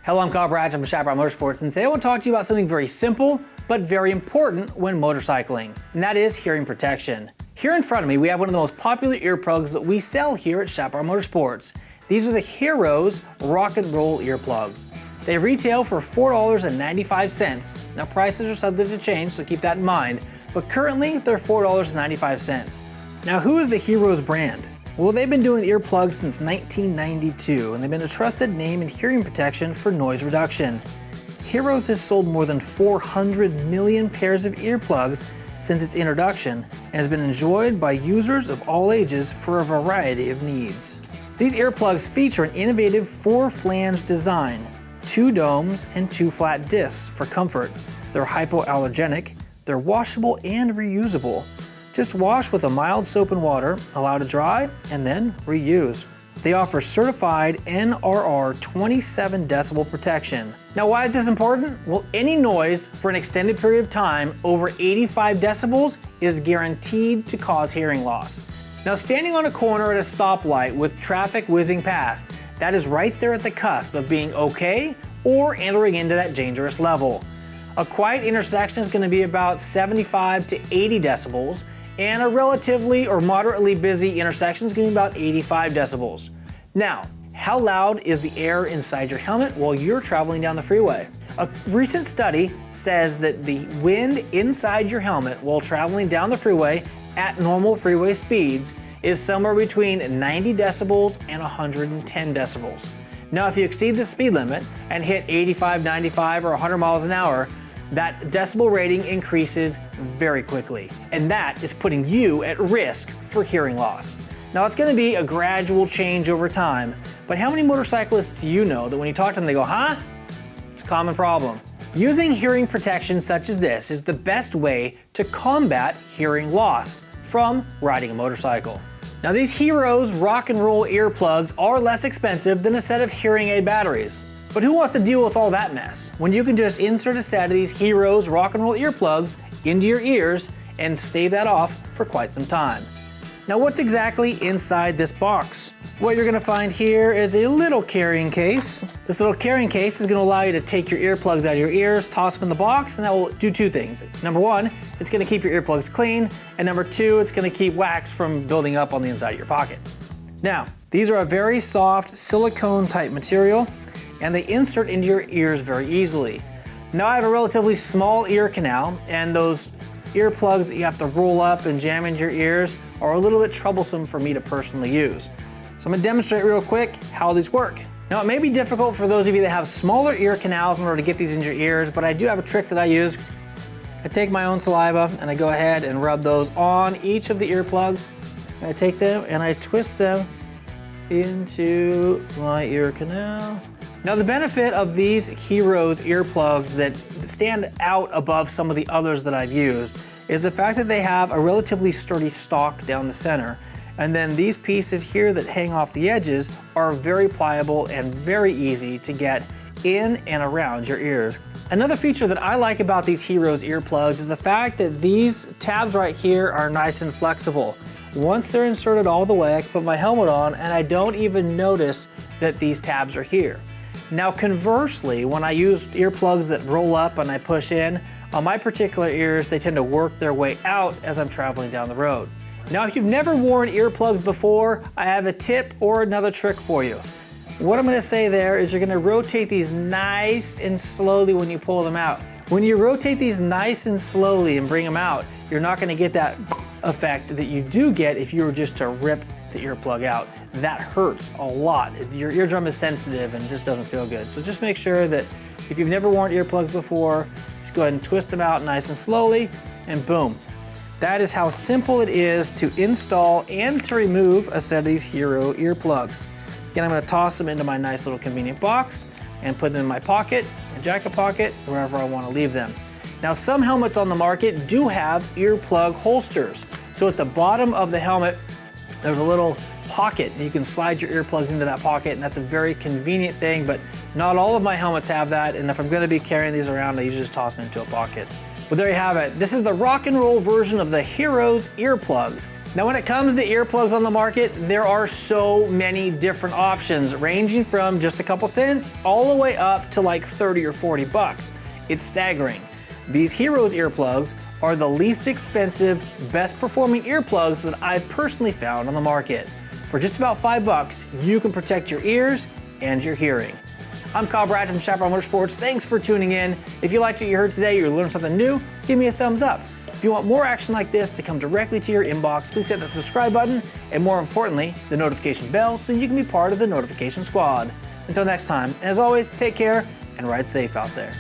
Hello, I'm Kyle Bratch, I'm from Chaparral Motorsports, and today I want to talk to you about something very simple, but very important when motorcycling, and that is hearing protection. Here in front of me, we have one of the most popular earplugs that we sell here at Chaparral Motorsports. These are the Hearos Rock and Roll earplugs. They retail for $4.95. Now prices are subject to change, so keep that in mind, but currently they're $4.95. Now who is the Hearos brand? Well, they've been doing earplugs since 1992, and they've been a trusted name in hearing protection for noise reduction. Hearos has sold more than 400 million pairs of earplugs since its introduction, and has been enjoyed by users of all ages for a variety of needs. These earplugs feature an innovative 4-flange design, 2 domes and 2 flat discs for comfort. They're hypoallergenic, they're washable and reusable. Just wash with a mild soap and water, allow to dry, and then reuse. They offer certified NRR 27 decibel protection. Now why is this important? Well, any noise for an extended period of time over 85 decibels is guaranteed to cause hearing loss. Now standing on a corner at a stoplight with traffic whizzing past, that is right there at the cusp of being okay or entering into that dangerous level. A quiet intersection is going to be about 75 to 80 decibels, and a relatively or moderately busy intersection is going to be about 85 decibels. Now, how loud is the air inside your helmet while you're traveling down the freeway? A recent study says that the wind inside your helmet while traveling down the freeway at normal freeway speeds is somewhere between 90 decibels and 110 decibels. Now, if you exceed the speed limit and hit 85, 95, or 100 miles an hour, that decibel rating increases very quickly, and that is putting you at risk for hearing loss. Now it's going to be a gradual change over time, but how many motorcyclists do you know that when you talk to them they go, huh? It's a common problem. Using hearing protection such as this is the best way to combat hearing loss from riding a motorcycle. Now these Hearos Rock and Roll earplugs are less expensive than a set of hearing aid batteries. But who wants to deal with all that mess when you can just insert a set of these Hearos Rock and Roll earplugs into your ears and stave that off for quite some time. Now what's exactly inside this box? What you're going to find here is a little carrying case. This little carrying case is going to allow you to take your earplugs out of your ears, toss them in the box, and that will do 2 things. Number 1, it's going to keep your earplugs clean, and number 2, it's going to keep wax from building up on the inside of your pockets. Now, these are a very soft silicone type material, and they insert into your ears very easily. Now I have a relatively small ear canal, and those earplugs that you have to roll up and jam into your ears are a little bit troublesome for me to personally use. So I'm going to demonstrate real quick how these work. Now it may be difficult for those of you that have smaller ear canals in order to get these into your ears, but I do have a trick that I use. I take my own saliva and I go ahead and rub those on each of the earplugs. I take them and I twist them into my ear canal. Now the benefit of these Hearos earplugs that stand out above some of the others that I've used is the fact that they have a relatively sturdy stock down the center. And then these pieces here that hang off the edges are very pliable and very easy to get in and around your ears. Another feature that I like about these Hearos earplugs is the fact that these tabs right here are nice and flexible. Once they're inserted all the way, I can put my helmet on and I don't even notice that these tabs are here. Now conversely, when I use earplugs that roll up and I push in, on my particular ears, they tend to work their way out as I'm traveling down the road. Now if you've never worn earplugs before, I have a tip or another trick for you. What I'm going to say there is you're going to rotate these nice and slowly when you pull them out. When you rotate these nice and slowly and bring them out, you're not going to get that effect that you do get if you were just to rip the earplug out. That hurts a lot. Your eardrum is sensitive and just doesn't feel good. So just make sure that if you've never worn earplugs before, just go ahead and twist them out nice and slowly, and boom. That is how simple it is to install and to remove a set of these Hearos earplugs. Again, I'm going to toss them into my nice little convenient box and put them in my pocket, my jacket pocket, wherever I want to leave them. Now some helmets on the market do have earplug holsters. So at the bottom of the helmet, there's a little pocket and you can slide your earplugs into that pocket, and that's a very convenient thing, but not all of my helmets have that, and if I'm going to be carrying these around, I usually just toss them into a pocket. But there you have it. This is the rock and roll version of the Hearos earplugs. Now when it comes to earplugs on the market, there are so many different options, ranging from just a couple cents all the way up to like 30 or 40 bucks. It's staggering. These Hearos earplugs are the least expensive, best performing earplugs that I've personally found on the market. For just about $5, you can protect your ears and your hearing. I'm Kyle Bratch from Chaparral Motorsports. Thanks for tuning in. If you liked what you heard today, you learned something new, give me a thumbs up. If you want more action like this to come directly to your inbox, please hit that subscribe button, and more importantly, the notification bell so you can be part of the notification squad. Until next time, and as always, take care and ride safe out there.